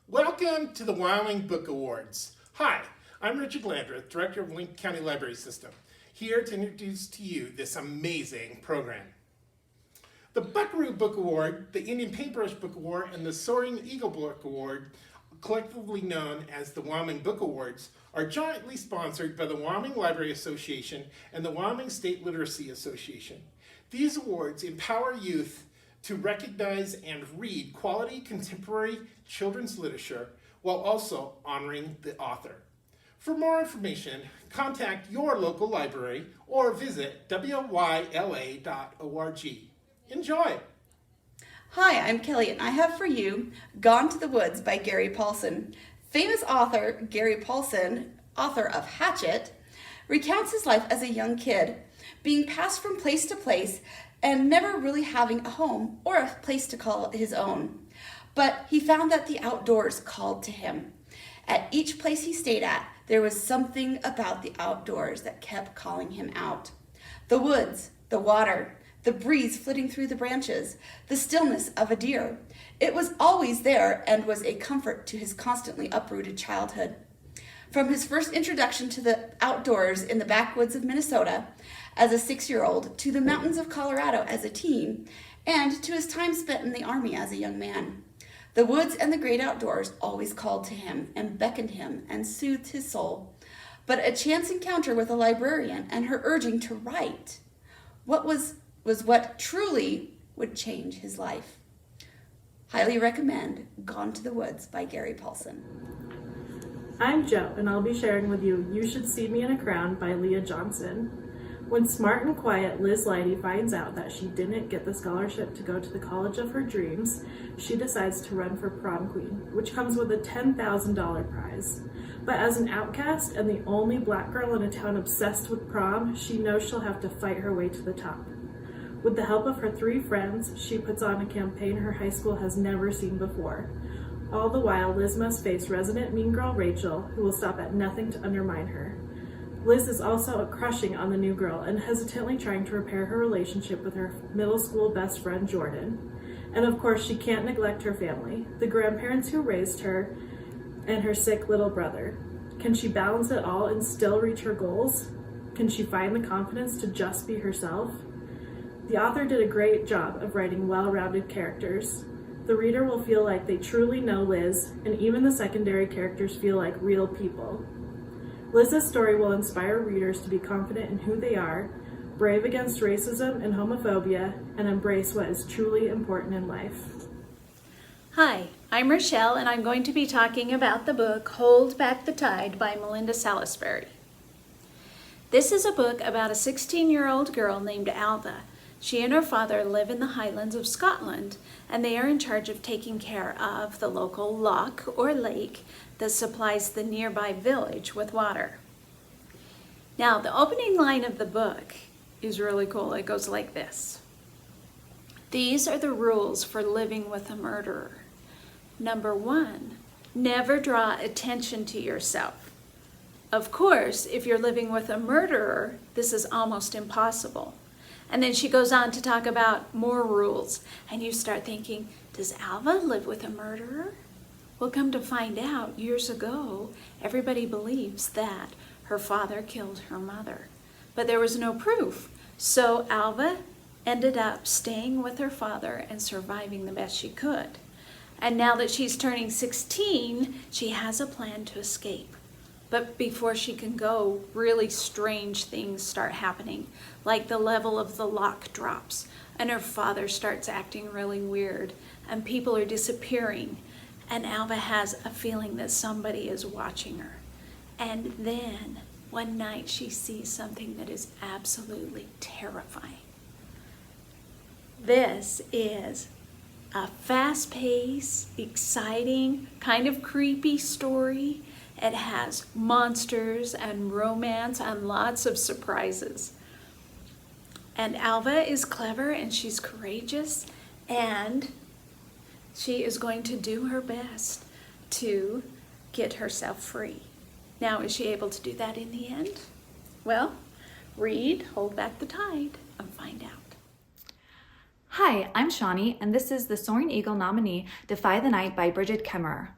Welcome to the Wyoming Book Awards. Hi, I'm Richard Landreth, Director of Lincoln County Library System, here to introduce to you this amazing program. The Buckaroo Book Award, the Indian Paintbrush Book Award, and the Soaring Eagle Book Award, collectively known as the Wyoming Book Awards, are jointly sponsored by the Wyoming Library Association and the Wyoming State Literacy Association. These awards empower youth to recognize and read quality contemporary children's literature while also honoring the author. For more information, contact your local library or visit wyla.org. Enjoy! Hi, I'm Kelly, and I have for you Gone to the Woods by Gary Paulsen. Famous author Gary Paulsen, author of Hatchet, recounts his life as a young kid, being passed from place to place and never really having a home or a place to call his own. But he found that the outdoors called to him. At each place he stayed at, there was something about the outdoors that kept calling him out. The woods, the water, the breeze flitting through the branches, the stillness of a deer. It was always there and was a comfort to his constantly uprooted childhood. From his first introduction to the outdoors in the backwoods of Minnesota as a 6-year-old, to the mountains of Colorado as a teen, and to his time spent in the Army as a young man. The woods and the great outdoors always called to him and beckoned him and soothed his soul. But a chance encounter with a librarian and her urging to write was what truly would change his life. Highly recommend Gone to the Woods by Gary Paulsen. I'm Joe, and I'll be sharing with you You Should See Me in a Crown by Leah Johnson. When smart and quiet Liz Leidy finds out that she didn't get the scholarship to go to the college of her dreams, she decides to run for prom queen, which comes with a $10,000 prize. But as an outcast and the only black girl in a town obsessed with prom, she knows she'll have to fight her way to the top. With the help of her 3 friends, she puts on a campaign her high school has never seen before. All the while, Liz must face resident mean girl Rachel, who will stop at nothing to undermine her. Liz is also crushing on the new girl and hesitantly trying to repair her relationship with her middle school best friend Jordan. And of course, she can't neglect her family, the grandparents who raised her, and her sick little brother. Can she balance it all and still reach her goals? Can she find the confidence to just be herself? The author did a great job of writing well-rounded characters. The reader will feel like they truly know Liz, and even the secondary characters feel like real people. Liz's story will inspire readers to be confident in who they are, brave against racism and homophobia, and embrace what is truly important in life. Hi, I'm Rochelle, and I'm going to be talking about the book Hold Back the Tide by Melinda Salisbury. This is a book about a 16-year-old girl named Alva. She and her father live in the Highlands of Scotland, and they are in charge of taking care of the local loch or lake that supplies the nearby village with water. Now, the opening line of the book is really cool. It goes like this. These are the rules for living with a murderer. Number 1, never draw attention to yourself. Of course, if you're living with a murderer, this is almost impossible. And then she goes on to talk about more rules. And you start thinking, does Alva live with a murderer? Well, come to find out, years ago, everybody believes that her father killed her mother. But there was no proof. So Alva ended up staying with her father and surviving the best she could. And now that she's turning 16, she has a plan to escape. But before she can go, really strange things start happening, like the level of the loch drops, and her father starts acting really weird, and people are disappearing, and Alva has a feeling that somebody is watching her. And then, one night, she sees something that is absolutely terrifying. This is a fast-paced, exciting, kind of creepy story. It has monsters and romance and lots of surprises. And Alva is clever and she's courageous and she is going to do her best to get herself free. Now, is she able to do that in the end? Well, read Hold Back the Tide and find out. Hi, I'm Shawnee, and this is the Soaring Eagle nominee, Defy the Night by Bridget Kemmerer.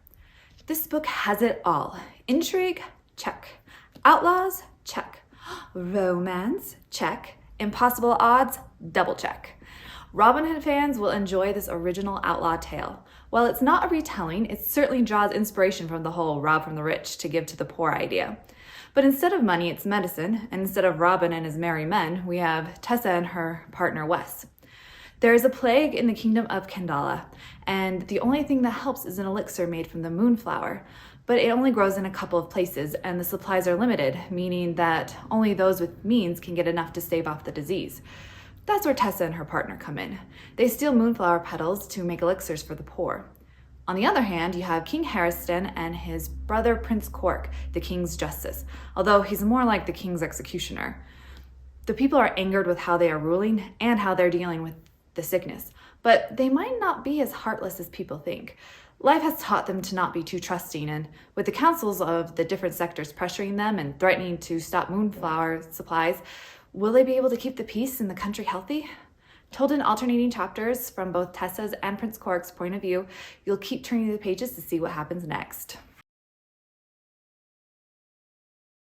This book has it all. Intrigue? Check. Outlaws? Check. Romance? Check. Impossible odds? Double check. Robin Hood fans will enjoy this original outlaw tale. While it's not a retelling, it certainly draws inspiration from the whole rob from the rich to give to the poor idea. But instead of money, it's medicine, and instead of Robin and his merry men, we have Tessa and her partner Wes. There is a plague in the kingdom of Kandala, and the only thing that helps is an elixir made from the moonflower. But it only grows in a couple of places, and the supplies are limited, meaning that only those with means can get enough to stave off the disease. That's where Tessa and her partner come in. They steal moonflower petals to make elixirs for the poor. On the other hand, you have King Harriston and his brother Prince Cork, the king's justice, although he's more like the king's executioner. The people are angered with how they are ruling and how they're dealing with the sickness, but they might not be as heartless as people think. Life has taught them to not be too trusting, and with the councils of the different sectors pressuring them and threatening to stop moonflower supplies, will they be able to keep the peace and the country healthy? Told in alternating chapters from both Tessa's and Prince Cork's point of view, you'll keep turning the pages to see what happens next.